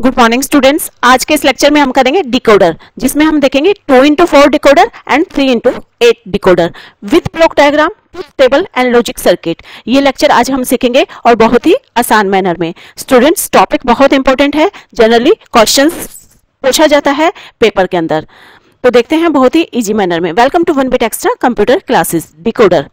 Good morning students. आज के इस लेक्चर में हम करेंगे डिकोडर, जिसमें हम देखेंगे 2x4 decoder and 3x8 decoder with block diagram, truth table and logic circuit. ये लेक्चर आज हम सीखेंगे और बहुत ही आसान मैनर में। स्टूडेंट्स, टॉपिक बहुत इंपॉर्टेंट है, जनरली क्वेश्चंस पूछा जाता है पेपर के अंदर, तो देखते हैं बहुत ही इजी मैनर में। Welcome to 1 bit extra computer classes. Decoder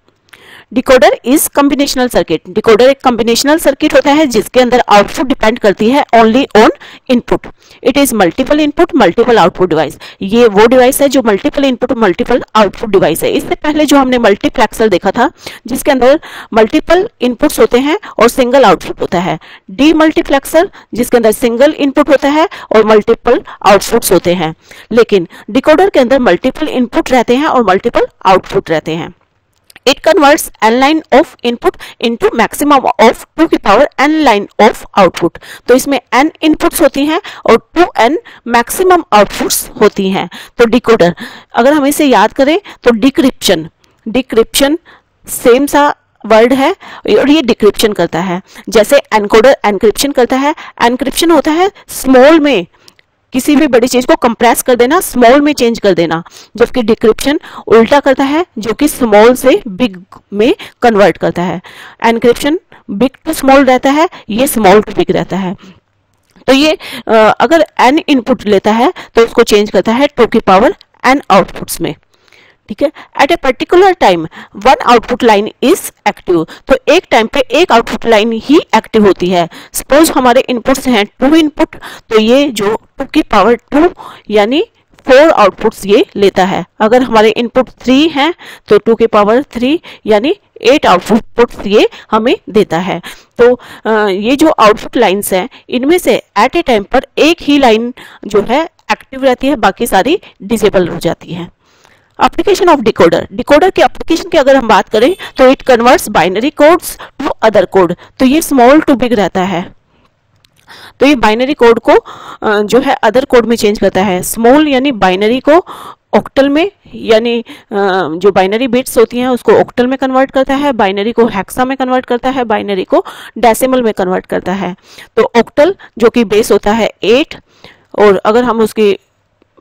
decoder is combinational circuit. Decoder एक कॉम्बिनेशनल सर्किट होता है जिसके अंदर आउटपुट डिपेंड करती है only on input. It is multiple input multiple output device. ये वो डिवाइस है जो multiple input multiple output device है। इससे पहले जो हमने मल्टीप्लेक्सर देखा था जिसके अंदर मल्टीपल इनपुट्स होते हैं और सिंगल आउटपुट होता है। डी मल्टीप्लेक्सर जिसके अंदर सिंगल इनपुट होता है और मल्टीपल आउटपुट्स होते हैं। लेकिन डिकोडर के अंदर मल्टीपल इनपुट रहते हैं और मल्टीपल आउटपुट रहते हैं। It converts n line of input into maximum of 2 की power n line of output। तो इसमें n inputs होती हैं और 2n maximum outputs होती हैं। तो डिकोडर अगर हम इसे याद करें तो डिक्रिप्शन सेम सा वर्ड है और ये डिक्रिप्शन करता है। जैसे एनकोडर एनक्रिप्शन करता है। एनक्रिप्शन होता है स्मॉल में किसी भी बड़ी चीज को कंप्रेस कर देना, स्मॉल में चेंज कर देना, जबकि डिक्रिप्शन उल्टा करता है जो कि स्मॉल से बिग में कन्वर्ट करता है। एनक्रिप्शन बिग टू स्मॉल रहता है, ये स्मॉल टू बिग रहता है। तो ये अगर n इनपुट लेता है तो उसको चेंज करता है 2 की पावर n आउटपुट्स में। ठीक है। At a particular time one output line is active. तो एक टाइम पे एक आउटपुट लाइन ही एक्टिव होती है। सपोज हमारे इनपुट्स हैं 2 इनपुट, तो ये जो 2 की पावर 2 यानी 4 आउटपुट्स ये लेता है। अगर हमारे इनपुट 3 हैं तो 2 की पावर 3 यानी 8 आउटपुट्स ये हमें देता है। तो ये जो आउटपुट लाइन्स हैं इनमें से एट ए टाइम पर एक ही लाइन जो है एक्टिव रहती है, बाकी सारी डिसेबल हो जाती है। Application of decoder. डिकोडर के एप्लीकेशन की अगर हम बात करें तो it converts binary codes to other code. तो ये स्मॉल टू बिग रहता है, तो ये बाइनरी कोड को जो है अदर कोड में चेंज करता है। स्मॉल यानी बाइनरी को ऑक्टल में, यानी जो बाइनरी बिट्स होती हैं उसको ऑक्टल में कन्वर्ट करता है, बाइनरी को हेक्सा में कन्वर्ट करता है, बाइनरी को डेसिमल में कन्वर्ट करता है। तो ऑक्टल जो कि बेस होता है 8 और अगर हम उसकी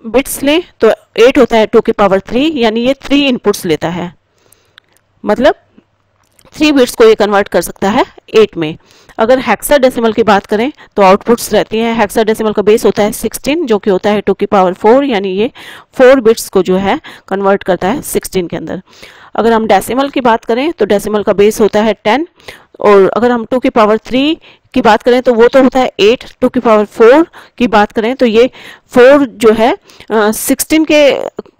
बिट्स लें तो 8 होता है 2 की पावर 3 यानी ये 3 इनपुट्स लेता है, मतलब 3 बिट्स को ये कन्वर्ट कर सकता है 8 में। अगर हेक्साडेसिमल की बात करें तो आउटपुट्स रहती हैं, हेक्साडेसिमल का बेस होता है 16 जो कि होता है 2 की पावर 4 यानी ये 4 बिट्स को जो है कन्वर्ट करता है 16 के अंदर। अगर हम डेसिमल की बात करें तो डेसिमल का बेस होता है 10 और अगर हम 2 की पावर 3 की बात करें तो वो तो होता है 8। 2 की पावर 4 की बात करें तो ये 4 जो है 16 के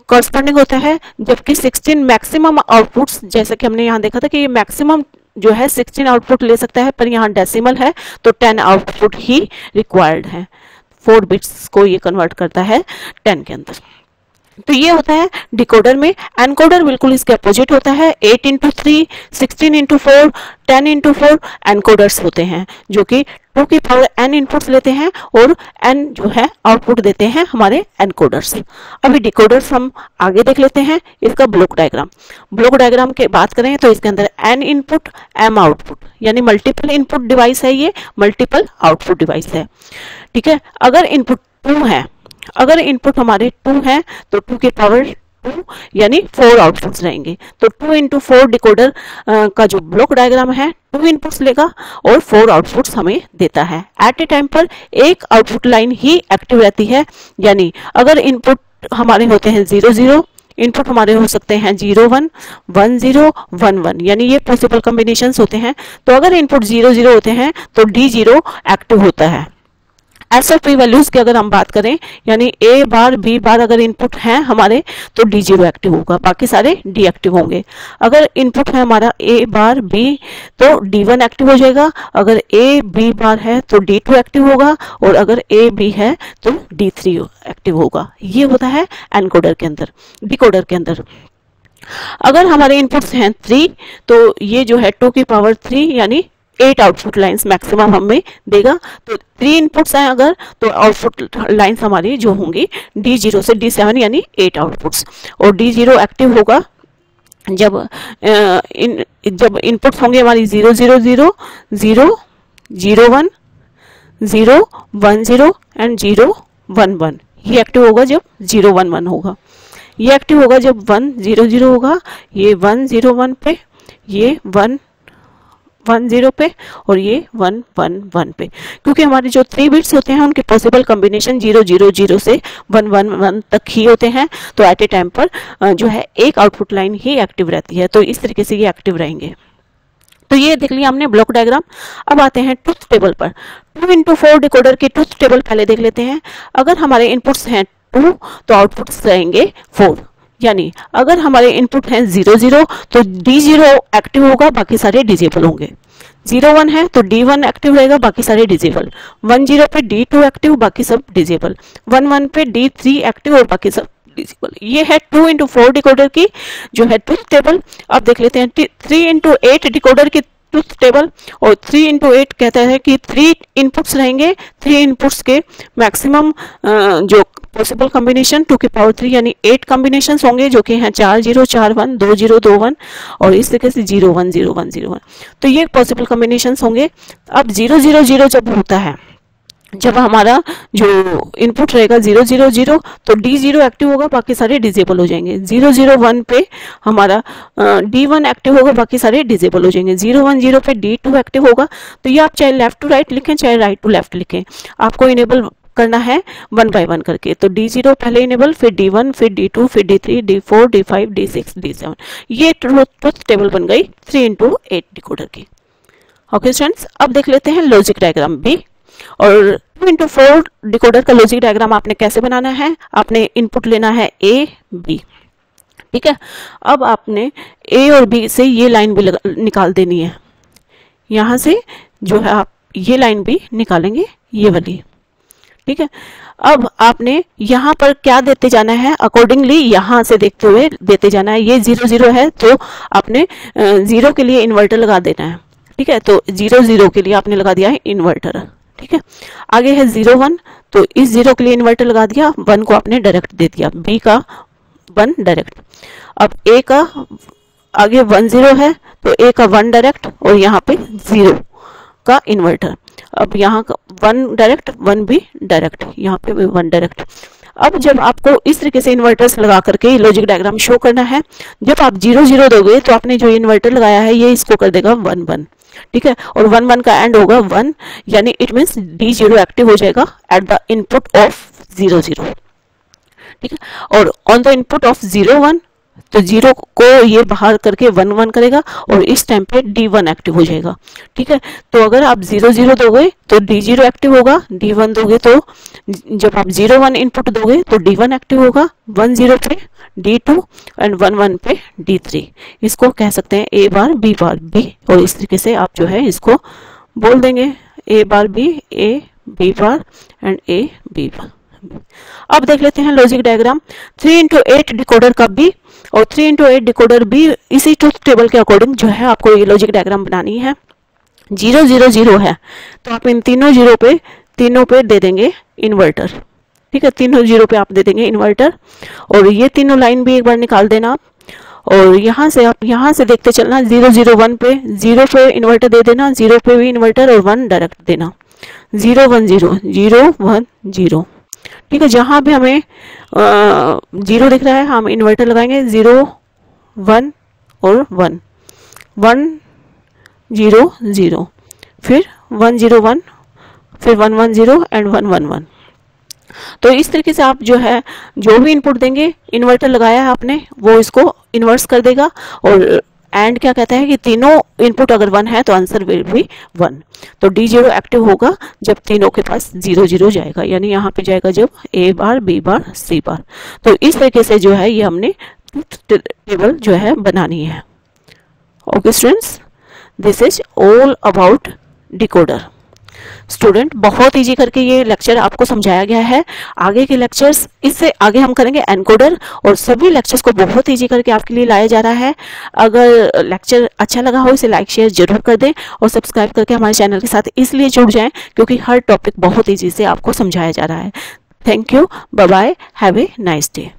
कॉरस्पॉन्डिंग होता है, जबकि 16 मैक्सिमम आउटपुट्स, जैसा कि हमने यहाँ देखा था कि ये मैक्सिमम जो है 16 आउटपुट ले सकता है, पर यहाँ डेसिमल है तो 10 आउटपुट ही रिक्वायर्ड है। 4 बिट्स को ये कन्वर्ट करता है 10 के अंदर। तो ये होता है डिकोडर में। एनकोडर बिल्कुल इसके अपोजिट होता है। 8 इंटू 3, 16 इंटू 4, 10 इंटू 4 एनकोडर्स होते हैं जो कि 2 की पावर n इनपुट्स लेते हैं और n जो है आउटपुट देते हैं हमारे एनकोडर्स। अभी डिकोडर्स हम आगे देख लेते हैं। इसका ब्लॉक डायग्राम। ब्लॉक डायग्राम की बात करें तो इसके अंदर n इनपुट m आउटपुट यानी मल्टीपल इनपुट डिवाइस है, ये मल्टीपल आउटपुट डिवाइस है। ठीक है। अगर इनपुट 2 है, अगर इनपुट हमारे 2 हैं तो 2 की पावर 2 यानी 4 आउटपुट्स रहेंगे। तो 2 इंटू 4 डिकोडर का जो ब्लॉक डायग्राम है 2 इनपुट्स लेगा और 4 आउटपुट्स हमें देता है। एट ए टाइम पर एक आउटपुट लाइन ही एक्टिव रहती है, यानी अगर इनपुट हमारे होते हैं 0 0, इनपुट हमारे हो सकते हैं 0 1, 1 0, 1 1 यानी ये पॉसिबल कॉम्बिनेशंस होते हैं। तो अगर इनपुट 0 0 होते हैं तो D0 एक्टिव होता है। एस और पी वैल्यूज की अगर हम बात करें यानी ए बार बी बार अगर इनपुट हैं हमारे तो D0 एक्टिव होगा, बाकी सारे डी एक्टिव होंगे। अगर इनपुट है हमारा ए बार बी तो D1 एक्टिव हो जाएगा, अगर ए बी बार है तो D2 एक्टिव होगा और अगर ए बी है तो D3 एक्टिव होगा। ये होता है एनकोडर के अंदर। डिकोडर के अंदर अगर हमारे इनपुट्स हैं 3 तो ये जो है 2 की पावर 3 यानी 8 आउटपुट लाइंस मैक्सिमम हमें देगा। तो 3 इनपुट्स हैं अगर तो आउटपुट लाइंस हमारी जो होंगी D0 से D7 यानी 8 आउटपुट्स। और D0 एक्टिव होगा जब इनपुट्स होंगे हमारी 0 0 0 0 0 1 0 1 0 एंड 0 1 1। ये एक्टिव होगा जब 0 1 1 होगा। ये एक्टिव होगा जब 1 0 0 होगा, ये 1 0 1 पे, ये 1 1 0 पे और ये 1 1 1 पे। क्योंकि हमारे जो 3 बिट्स होते हैं उनके पॉसिबल कॉम्बिनेशन 0 0 0 से 1 1 1 तक ही होते हैं। तो एट ए टाइम पर जो है एक आउटपुट लाइन ही एक्टिव रहती है। तो इस तरीके से ये एक्टिव रहेंगे। तो ये देख लिया हमने ब्लॉक डायग्राम। अब आते हैं ट्रुथ टेबल पर। 2 into 4 डिकोडर की ट्रुथ टेबल पहले देख लेते हैं। अगर हमारे इनपुट्स हैं 2 तो आउटपुट्स रहेंगे 4। यानी अगर हमारे इनपुट हैं 0 0 तो D0 एक्टिव होगा, बाकी सारे डिसेबल होंगे। 0 1 है तो D1 एक्टिव रहेगा, बाकी सारे डिसेबल। 1 0 पे D2 एक्टिव, बाकी सब डिसेबल। 1 1 पे D3 एक्टिव और बाकी सब डिसेबल। ये है 2 into 4 डिकोडर की जो है ट्रुथ टेबल। अब देख लेते हैं 3 into 8 डिकोडर की ट्रुथ टेबल। और 3 into 8 कहता है कि 3 इनपुट्स रहेंगे, 3 इनपुट्स के मैक्सिमम जो पॉसिबल कॉम्बिनेशन 2 की पावर 3 यानी 8 कॉम्बिनेशंस होंगे, जो कि हैं 4 0 4 1 2 0 2 1 और इस तरीके से 0 1 0 1 0 1। तो ये पॉसिबल कॉम्बिनेशंस होंगे। अब 0 0 0 जब होता है, जब हमारा जो इनपुट रहेगा 0 0 0 तो D0 एक्टिव होगा, बाकी सारे डिसेबल हो जाएंगे। 0 0 1 पे हमारा D1 एक्टिव होगा, बाकी सारे डिसेबल हो जाएंगे। 0 1 0 पे D2 एक्टिव होगा। तो ये आप चाहे लेफ्ट टू राइट लिखें चाहे राइट टू लेफ्ट लिखें, आपको इनेबल करना है 1 by 1 करके। तो D0 पहले इनेबल, फिर D1, फिर D2, फिर D3, D4, D5, D6, D7। ये ट्रुथ टेबल बन गई 3 into 8 डिकोडर की। ओके स्टूडेंट्स, अब देख लेते हैं लॉजिक डायग्राम भी। और 2 into 4 डिकोडर का लॉजिक डायग्राम आपने कैसे बनाना है, आपने इनपुट लेना है A B, ठीक है। अब आपने A और B से ये लाइन भी निकाल देनी है। यहाँ से जो है आप ये लाइन भी निकालेंगे, ये वाली, ठीक है। अब आपने यहाँ पर क्या देते जाना है, अकॉर्डिंगली यहाँ से देखते हुए देते जाना है। ये 0 0 है तो आपने 0 के लिए इन्वर्टर लगा देना है, ठीक है। तो 0 0 के लिए आपने लगा दिया है इन्वर्टर, ठीक है। आगे है 0 1 तो इस 0 के लिए इन्वर्टर लगा दिया, 1 को आपने डायरेक्ट दे दिया, B का 1 डायरेक्ट। अब A का आगे 1 0 है तो A का 1 डायरेक्ट और यहाँ पे 0 का इन्वर्टर। अब यहाँ का 1 डायरेक्ट 1 भी डायरेक्ट, यहाँ पे 1 डायरेक्ट। अब जब आपको इस तरीके से इन्वर्टर्स लगा करके लॉजिक डायग्राम शो करना है, जब आप 0 0 दोगे तो आपने जो इन्वर्टर लगाया है ये इसको कर देगा 1 1, ठीक है। और 1 1 का एंड होगा 1, यानी इट मीन्स D0 एक्टिव हो जाएगा एट द इनपुट ऑफ 0 0, ठीक है। और ऑन द इनपुट ऑफ 0 1 तो 0 को ये बाहर करके 1 1 करेगा और इस टाइम पे D1 एक्टिव हो जाएगा, ठीक है। तो अगर आप 0 0 दोगे तो D0 एक्टिव होगा, D1 दोगे तो जब आप 0 1 इनपुट दोगे तो D1 एक्टिव होगा, 1 0 पे D2 एंड 1 1 पे D3। इसको कह सकते हैं A bar B bar B, और इस तरीके से आप जो है इसको बोल देंगे A bar B A B bar and A B बार। अब देख लेते हैं लॉजिक डायग्राम 3 into 8 डिकोडर का भी। और 3 into 8 डिकोडर भी इसी ट्रुथ टेबल के अकॉर्डिंग जो है आपको ये लॉजिक डायग्राम बनानी है। 0 0 0 है तो आप इन तीनों पे दे देंगे इन्वर्टर, ठीक है। तीनों 0 पे आप दे देंगे इन्वर्टर। और ये तीनों लाइन भी एक बार निकाल देना आप। और यहाँ से आप यहाँ से देखते चलना, 0 0 1 पे 0 पे इन्वर्टर दे देना, 0 पे भी इन्वर्टर और 1 डायरेक्ट देना। 0 1 0 0 1 0, ठीक है। जहां भी हमें 0 दिख रहा है हम इन्वर्टर लगाएंगे, 0 1 और 1 1 0 0, फिर 1 0 1, फिर 1 1 0 एंड 1 1 1। तो इस तरीके से आप जो है जो भी इनपुट देंगे, इन्वर्टर लगाया है आपने वो इसको इन्वर्स कर देगा। और एंड क्या कहता है कि तीनों इनपुट अगर 1 है तो आंसर विल बी 1। तो D0 एक्टिव होगा जब तीनों के पास 0 0 जाएगा, यानी यहाँ पे जाएगा जब A bar B bar C बार। तो इस तरीके से जो है ये हमने टेबल जो है बनानी है। Okay students, this is all about decoder. Student, बहुत इजी करके ये लेक्चर आपको समझाया गया है। आगे के लेक्चर्स, इससे आगे हम करेंगे एनकोडर, और सभी लेक्चर्स को बहुत इजी करके आपके लिए लाया जा रहा है। अगर लेक्चर अच्छा लगा हो इसे लाइक शेयर जरूर कर दें और सब्सक्राइब करके हमारे चैनल के साथ इसलिए जुड़ जाएं क्योंकि हर टॉपिक बहुत इजी से आपको समझाया जा रहा है। Thank you, bye bye, have a nice day.